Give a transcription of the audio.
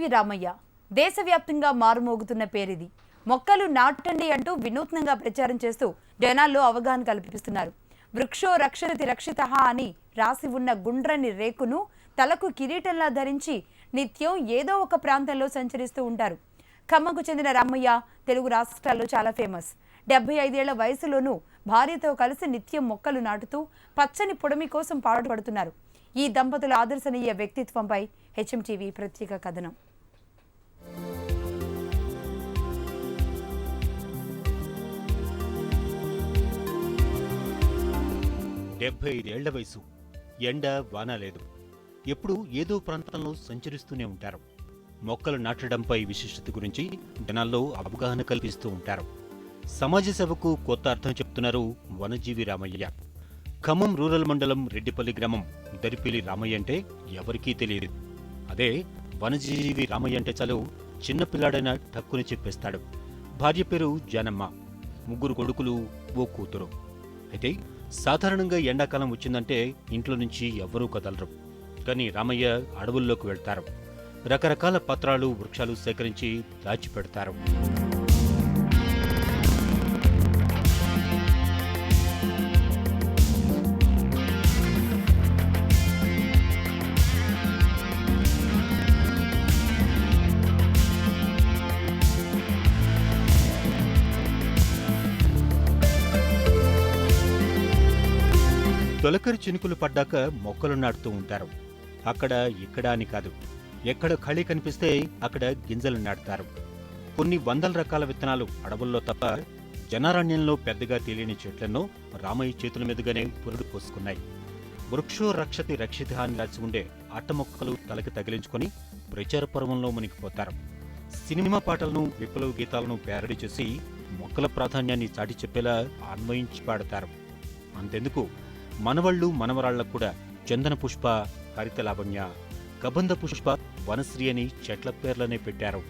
వనజీవి రామయ్య దేశవ్యాప్తంగా మారుమోగుతున్న పేరిది. మొక్కలు నాటండి అంటూ వినూత్నంగా ప్రచారం చేస్తూ జనాల్లో అవగాహన కల్పిస్తున్నారు. వృక్షో రక్షతి రక్షితః అని రాసి ఉన్న గుండ్రని రేకును తలకు కిరీటంలా ధరించి నిత్యం ఏదో ఒక ప్రాంతంలో సంచరిస్తూ ఉంటారు. ఖమ్మంకు చెందిన రామయ్య తెలుగు రాష్ట్రాల్లో చాలా ఫేమస్. 75 ఏళ్ల వయసులోనూ భార్యతో కలిసి నిత్యం మొక్కలు నాటుతూ పచ్చని పొడమి కోసం పాటుపడుతున్నారు. ఈ దంపతుల ఆదర్శనీయ వ్యక్తిత్వంపై హెచ్ఎంటీవీ ప్రత్యేక కథనం. ఏళ్ల వయసు, ఎండ వాన లేదు, ఎప్పుడూ ఏదో ప్రాంతంలో సంచరిస్తూనే ఉంటారు. మొక్కలు నాటడంపై విశిష్టత గురించి జనాల్లో అవగాహన కల్పిస్తూ ఉంటారు. సమాజ సేవకు కొత్త అర్థం చెప్తున్నారు వనజీవి రామయ్య. ఖమ్మం రూరల్ మండలం రెడ్డిపల్లి గ్రామం దరిపిలి రామయ్య అంటే ఎవరికీ తెలియదు. అదే వనజీవి రామయ్య అంటే చాలు చిన్నపిల్లాడైన టక్కుని చెప్పేస్తాడు. భార్య పేరు జానమ్మ, 3 కొడుకులు, 1 కూతురు. అయితే సాధారణంగా ఎండాకాలం వచ్చిందంటే ఇంట్లో నుంచి ఎవ్వరూ కదలరు. కానీ రామయ్య అడవుల్లోకి వెళ్తారు. రకరకాల పత్రాలు, వృక్షాలు సేకరించి దాచిపెడతారు. తొలకరి చినుకులు పడ్డాక మొక్కలు నాటుతూ ఉంటారు. అక్కడ ఇక్కడ అని కాదు, ఎక్కడ ఖాళీ కనిపిస్తే అక్కడ గింజలు నాటుతారు. కొన్ని వందల రకాల విత్తనాలు అడవుల్లో తప్ప జనారణ్యంలో పెద్దగా తెలియని చెట్లెన్నో రామయ్య చేతుల మీదుగానే పురుడు పోసుకున్నాయి. వృక్షో రక్షతి రక్షిత అని రాసి ఉండే అట్ట మొక్కలు తలకి తగిలించుకొని ప్రచార పర్వంలో మునిగిపోతారు. సినిమా పాటలను, విప్లవ గీతాలను ప్యారడీ చేసి మొక్కల ప్రాధాన్యాన్ని చాటి చెప్పేలా అన్వయించి పాడతారు. అంతెందుకు, మనవళ్ళు మనవరాళ్లకు కూడా చందన పుష్ప, హరిత లావణ్య, కబంధ పుష్ప, వనశ్రీ అని చెట్ల పేర్లనే పెట్టారు.